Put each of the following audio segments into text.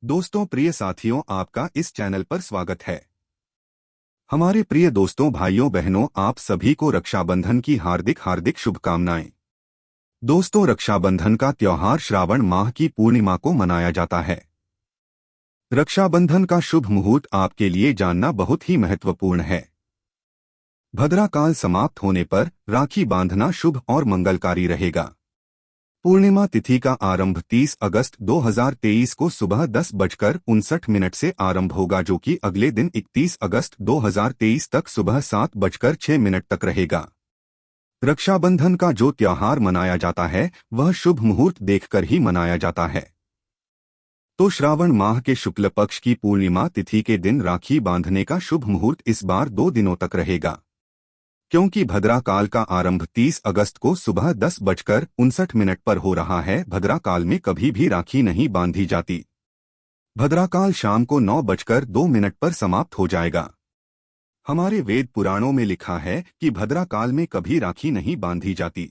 दोस्तों, प्रिय साथियों, आपका इस चैनल पर स्वागत है। हमारे प्रिय दोस्तों, भाइयों बहनों, आप सभी को रक्षाबंधन की हार्दिक हार्दिक शुभकामनाएं। दोस्तों, रक्षाबंधन का त्योहार श्रावण माह की पूर्णिमा को मनाया जाता है। रक्षाबंधन का शुभ मुहूर्त आपके लिए जानना बहुत ही महत्वपूर्ण है। भद्रा काल समाप्त होने पर राखी बांधना शुभ और मंगलकारी रहेगा। पूर्णिमा तिथि का आरंभ 30 अगस्त 2023 को सुबह 10:59 से आरंभ होगा, जो कि अगले दिन 31 अगस्त 2023 तक सुबह 7:06 तक रहेगा। रक्षाबंधन का जो त्योहार मनाया जाता है वह शुभ मुहूर्त देखकर ही मनाया जाता है। तो श्रावण माह के शुक्ल पक्ष की पूर्णिमा तिथि के दिन राखी बांधने का शुभ मुहूर्त इस बार 2 दिनों तक रहेगा। क्योंकि भद्रा काल का आरंभ 30 अगस्त को सुबह 10:59 पर हो रहा है, भद्रा काल में कभी भी राखी नहीं बांधी जाती। भद्रा काल शाम को 9:02 पर समाप्त हो जाएगा। हमारे वेद पुराणों में लिखा है कि भद्रा काल में कभी राखी नहीं बांधी जाती।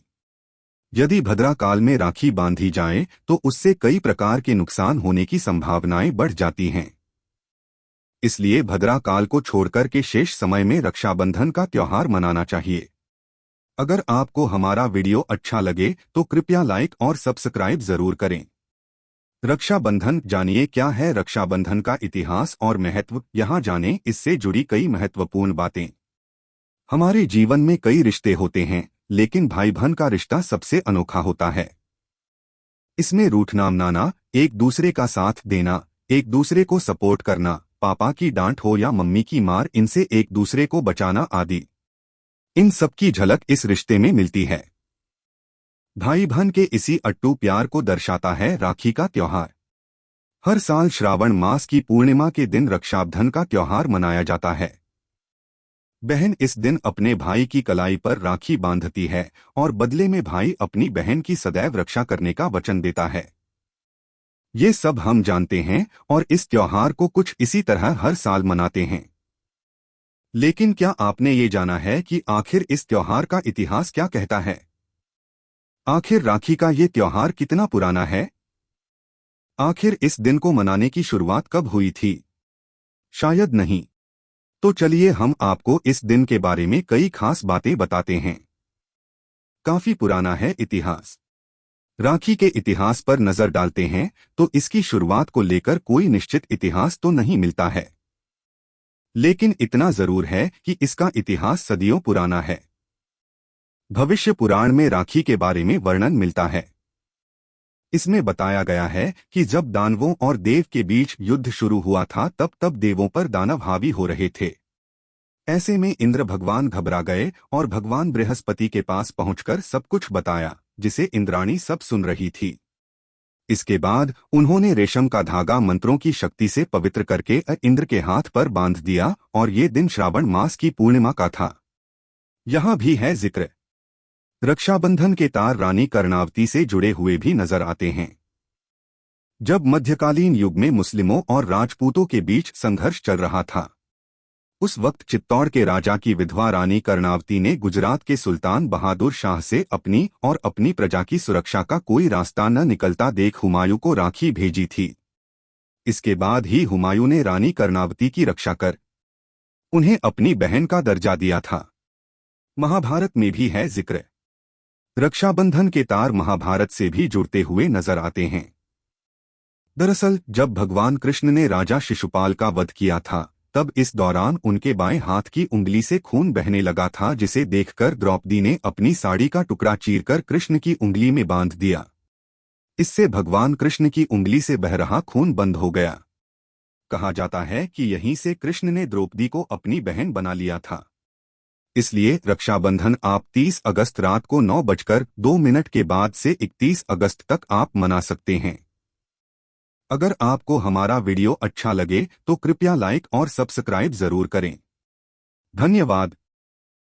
यदि भद्रा काल में राखी बांधी जाए तो उससे कई प्रकार के नुकसान होने की संभावनाएं बढ़ जाती हैं। इसलिए भद्रा काल को छोड़कर के शेष समय में रक्षाबंधन का त्योहार मनाना चाहिए। अगर आपको हमारा वीडियो अच्छा लगे तो कृपया लाइक और सब्सक्राइब जरूर करें। रक्षाबंधन जानिए क्या है रक्षाबंधन का इतिहास और महत्व, यहाँ जानें इससे जुड़ी कई महत्वपूर्ण बातें। हमारे जीवन में कई रिश्ते होते हैं, लेकिन भाई बहन का रिश्ता सबसे अनोखा होता है। इसमें रूठना मनाना, एक दूसरे का साथ देना, एक दूसरे को सपोर्ट करना, पापा की डांट हो या मम्मी की मार, इनसे एक दूसरे को बचाना आदि, इन सब की झलक इस रिश्ते में मिलती है। भाई बहन के इसी अट्टू प्यार को दर्शाता है राखी का त्योहार। हर साल श्रावण मास की पूर्णिमा के दिन रक्षाबंधन का त्योहार मनाया जाता है। बहन इस दिन अपने भाई की कलाई पर राखी बांधती है और बदले में भाई अपनी बहन की सदैव रक्षा करने का वचन देता है। ये सब हम जानते हैं और इस त्योहार को कुछ इसी तरह हर साल मनाते हैं। लेकिन क्या आपने ये जाना है कि आखिर इस त्योहार का इतिहास क्या कहता है? आखिर राखी का ये त्योहार कितना पुराना है? आखिर इस दिन को मनाने की शुरुआत कब हुई थी? शायद नहीं। तो चलिए हम आपको इस दिन के बारे में कई खास बातें बताते हैं। काफी पुराना है इतिहास। राखी के इतिहास पर नजर डालते हैं तो इसकी शुरुआत को लेकर कोई निश्चित इतिहास तो नहीं मिलता है, लेकिन इतना जरूर है कि इसका इतिहास सदियों पुराना है। भविष्य पुराण में राखी के बारे में वर्णन मिलता है। इसमें बताया गया है कि जब दानवों और देव के बीच युद्ध शुरू हुआ था तब देवों पर दानव हावी हो रहे थे। ऐसे में इंद्र भगवान घबरा गए और भगवान बृहस्पति के पास पहुंचकर सब कुछ बताया, जिसे इंद्राणी सब सुन रही थी। इसके बाद उन्होंने रेशम का धागा मंत्रों की शक्ति से पवित्र करके इंद्र के हाथ पर बांध दिया और ये दिन श्रावण मास की पूर्णिमा का था। यहाँ भी है जिक्र। रक्षाबंधन के तार रानी कर्णावती से जुड़े हुए भी नजर आते हैं। जब मध्यकालीन युग में मुस्लिमों और राजपूतों के बीच संघर्ष चल रहा था, उस वक्त चित्तौड़ के राजा की विधवा रानी कर्णावती ने गुजरात के सुल्तान बहादुर शाह से अपनी और अपनी प्रजा की सुरक्षा का कोई रास्ता न निकलता देख हुमायूं को राखी भेजी थी। इसके बाद ही हुमायूं ने रानी कर्णावती की रक्षा कर उन्हें अपनी बहन का दर्जा दिया था। महाभारत में भी है जिक्र। रक्षाबंधन के तार महाभारत से भी जुड़ते हुए नजर आते हैं। दरअसल जब भगवान कृष्ण ने राजा शिशुपाल का वध किया था तब इस दौरान उनके बाएं हाथ की उंगली से खून बहने लगा था, जिसे देखकर द्रौपदी ने अपनी साड़ी का टुकड़ा चीरकर कृष्ण की उंगली में बांध दिया। इससे भगवान कृष्ण की उंगली से बह रहा खून बंद हो गया। कहा जाता है कि यहीं से कृष्ण ने द्रौपदी को अपनी बहन बना लिया था। इसलिए रक्षाबंधन आप 30 अगस्त रात को 9:02 के बाद से 31 अगस्त तक आप मना सकते हैं। अगर आपको हमारा वीडियो अच्छा लगे तो कृपया लाइक और सब्सक्राइब जरूर करें। धन्यवाद।